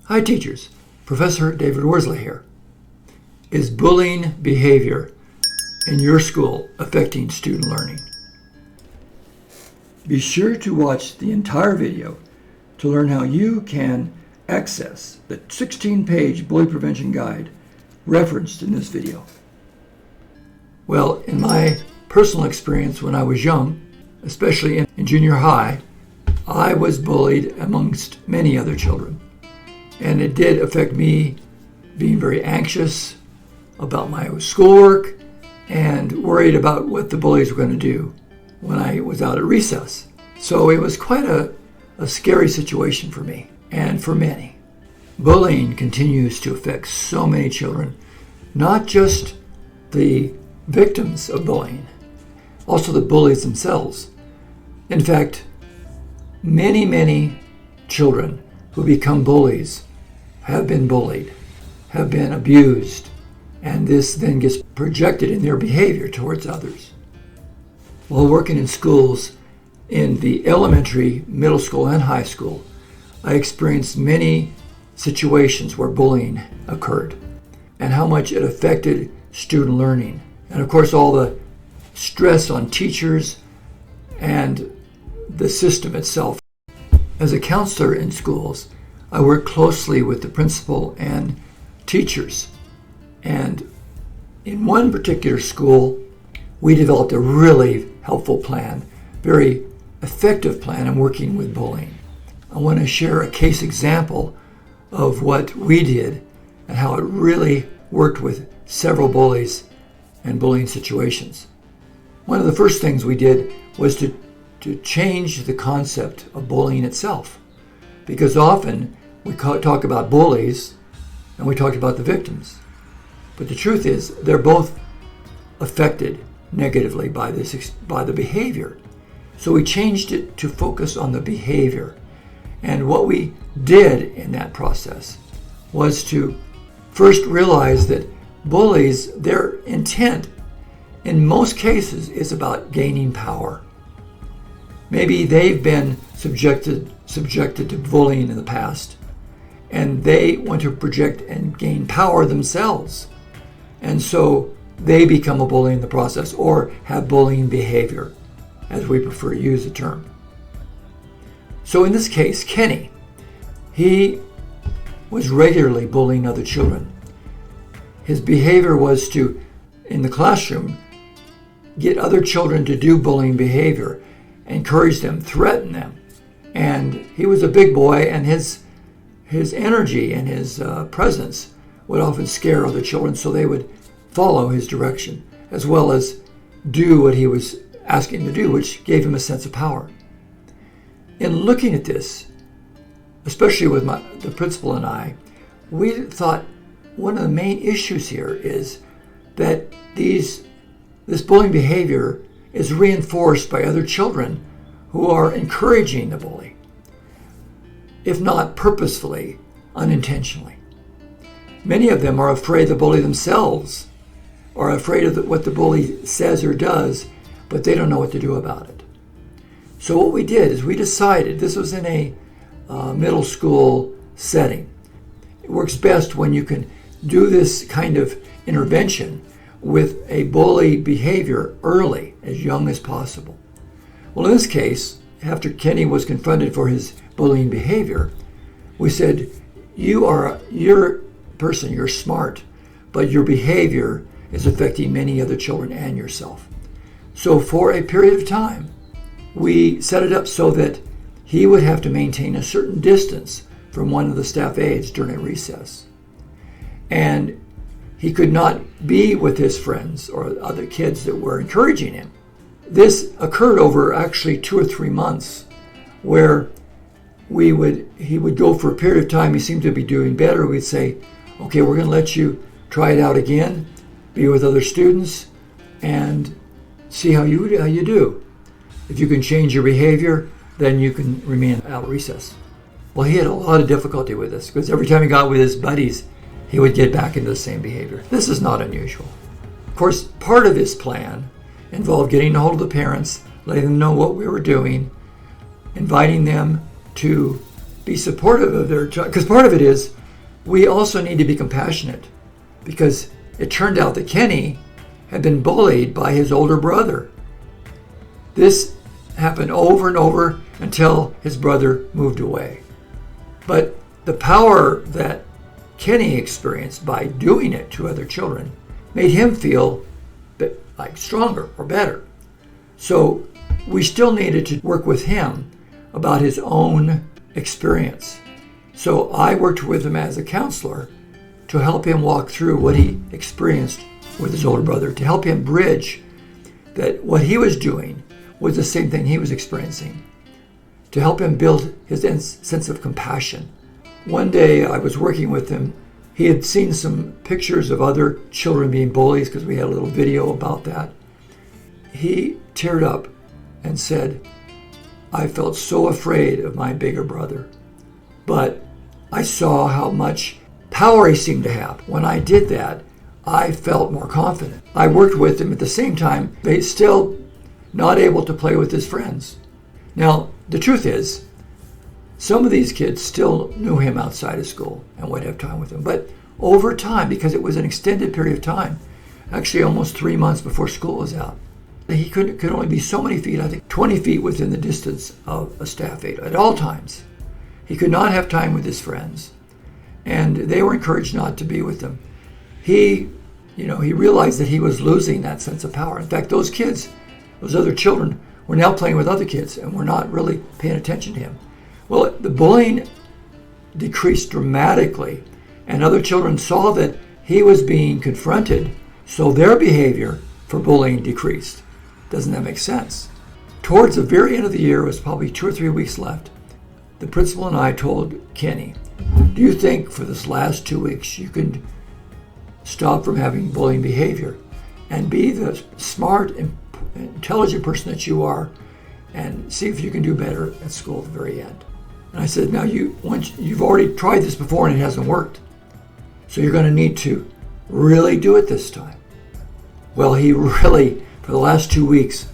Hi teachers, Professor David Worsley here. Is bullying behavior in your school affecting student learning? Be sure to watch the entire video to learn how you can access the 16-page bully prevention guide referenced in this video. Well, in my personal experience when I was young, especially in junior high, I was bullied amongst many other children. And it did affect me being very anxious about my schoolwork and worried about what the bullies were going to do when I was out at recess. So it was quite a scary situation for me and for many. Bullying continues to affect so many children, not just the victims of bullying, also the bullies themselves. In fact, many children who become bullies have been bullied, have been abused, and this then gets projected in their behavior towards others. While working in schools in the elementary, middle school, and high school, I experienced many situations where bullying occurred and how much it affected student learning. And of course, all the stress on teachers and the system itself. As a counselor in schools, I work closely with the principal and teachers. And in one particular school, we developed a really helpful plan, very effective plan in working with bullying. I want to share a case example of what we did and how it really worked with several bullies and bullying situations. One of the first things we did was to change the concept of bullying itself. Because often we talk about bullies and we talked about the victims. But the truth is they're both affected negatively by the behavior. So we changed it to focus on the behavior. And what we did in that process was to first realize that bullies, their intent in most cases is about gaining power. Maybe they've been subjected to bullying in the past, and they want to project and gain power themselves. And so they become a bully in the process or have bullying behavior, as we prefer to use the term. So in this case, Kenny, he was regularly bullying other children. His behavior was to, in the classroom, get other children to do bullying behavior, encourage them, threaten them. And he was a big boy, and his energy and his presence would often scare other children, so they would follow his direction, as well as do what he was asking them to do, which gave him a sense of power. In looking at this, especially with the principal and I, we thought one of the main issues here is that this bullying behavior is reinforced by other children who are encouraging the bully, if not purposefully, unintentionally. Many of them are afraid of the bully themselves, or afraid of what the bully says or does, but they don't know what to do about it. So what we did is we decided, this was in a middle school setting. It works best when you can do this kind of intervention with a bully behavior early, as young as possible. Well, in this case, after Kenny was confronted for his bullying behavior, we said, you're a person, you're smart, but your behavior is affecting many other children and yourself. So for a period of time, we set it up so that he would have to maintain a certain distance from one of the staff aides during a recess. And he could not be with his friends or other kids that were encouraging him. This occurred over actually 2 or 3 months, where he would go for a period of time. He seemed to be doing better. We'd say, okay, we're going to let you try it out again, be with other students, and see how you do. If you can change your behavior, then you can remain out of recess. Well, he had a lot of difficulty with this, because every time he got with his buddies, he would get back into the same behavior. This is not unusual. Of course, part of this plan involved getting a hold of the parents, letting them know what we were doing, inviting them to be supportive of their child. Because part of it is we also need to be compassionate, because it turned out that Kenny had been bullied by his older brother. This happened over and over until his brother moved away. But the power that Kenny experienced by doing it to other children made him feel like stronger or better. So we still needed to work with him about his own experience. So I worked with him as a counselor to help him walk through what he experienced with his older brother, to help him bridge that what he was doing was the same thing he was experiencing, to help him build his sense of compassion. One day I was working with him. He had seen some pictures of other children being bullies, because we had a little video about that. He teared up and said, "I felt so afraid of my bigger brother, but I saw how much power he seemed to have. When I did that, I felt more confident." I worked with him at the same time, but he's still not able to play with his friends. Now, the truth is, some of these kids still knew him outside of school and would have time with him. But over time, because it was an extended period of time, actually almost 3 months before school was out, he could only be so many feet, I think 20 feet within the distance of a staff aide at all times. He could not have time with his friends, and they were encouraged not to be with them. He realized that he was losing that sense of power. In fact, those kids, those other children, were now playing with other kids and were not really paying attention to him. Well, the bullying decreased dramatically, and other children saw that he was being confronted, so their behavior for bullying decreased. Doesn't that make sense? Towards the very end of the year, it was probably 2 or 3 weeks left, the principal and I told Kenny, "Do you think for this last 2 weeks you can stop from having bullying behavior and be the smart and intelligent person that you are, and see if you can do better at school at the very end?" And I said, "Now you've already tried this before and it hasn't worked, so you're going to need to really do it this time." Well, he really, for the last 2 weeks,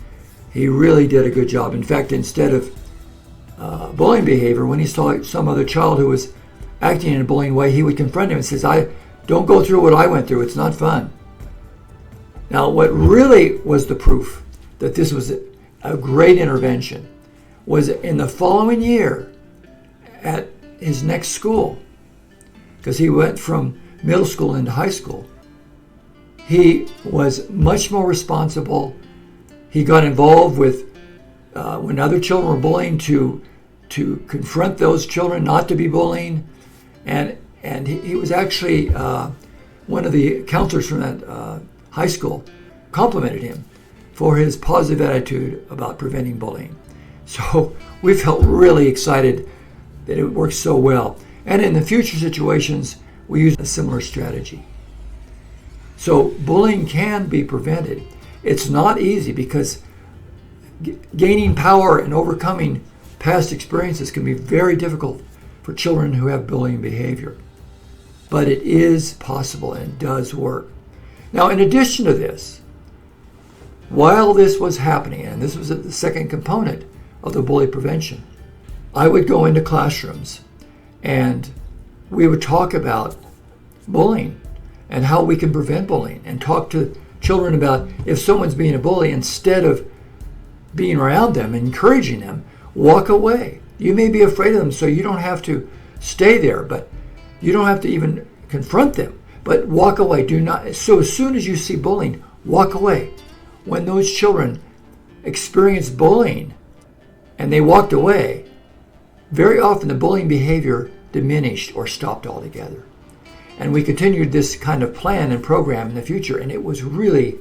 he really did a good job. In fact, instead of bullying behavior, when he saw some other child who was acting in a bullying way, he would confront him and says, "Don't go through what I went through. It's not fun." Now, what really was the proof that this was a great intervention was in the following year at his next school, because he went from middle school into high school. He was much more responsible. He got involved with, when other children were bullying, to confront those children not to be bullying. And he was actually, one of the counselors from that high school complimented him for his positive attitude about preventing bullying. So we felt really excited that it worked so well. And in the future situations, we use a similar strategy. So bullying can be prevented. It's not easy, because gaining power and overcoming past experiences can be very difficult for children who have bullying behavior. But it is possible and it does work. Now, in addition to this, while this was happening, and this was the second component of the bully prevention, I would go into classrooms and we would talk about bullying and how we can prevent bullying, and talk to children about if someone's being a bully, instead of being around them and encouraging them, walk away. You may be afraid of them, so you don't have to stay there, but you don't have to even confront them, but walk away. Do not. So as soon as you see bullying, walk away. When those children experienced bullying and they walked away, very often the bullying behavior diminished or stopped altogether. And we continued this kind of plan and program in the future, and it was really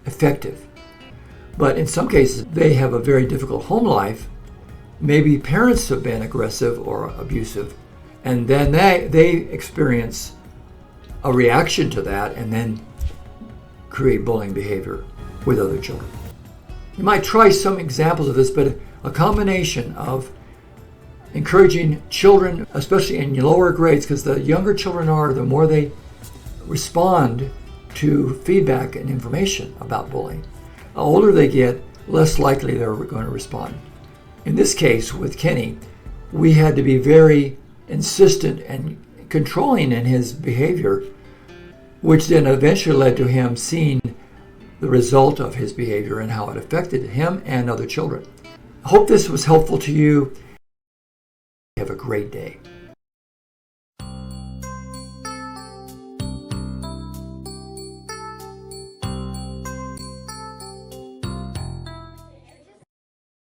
effective. But in some cases, they have a very difficult home life. Maybe parents have been aggressive or abusive, and then they experience a reaction to that and then create bullying behavior with other children. You might try some examples of this, but a combination of encouraging children, especially in lower grades, because the younger children are, the more they respond to feedback and information about bullying. The older they get, less likely they're going to respond. In this case, with Kenny, we had to be very insistent and controlling in his behavior, which then eventually led to him seeing the result of his behavior and how it affected him and other children. I hope this was helpful to you. Have a great day.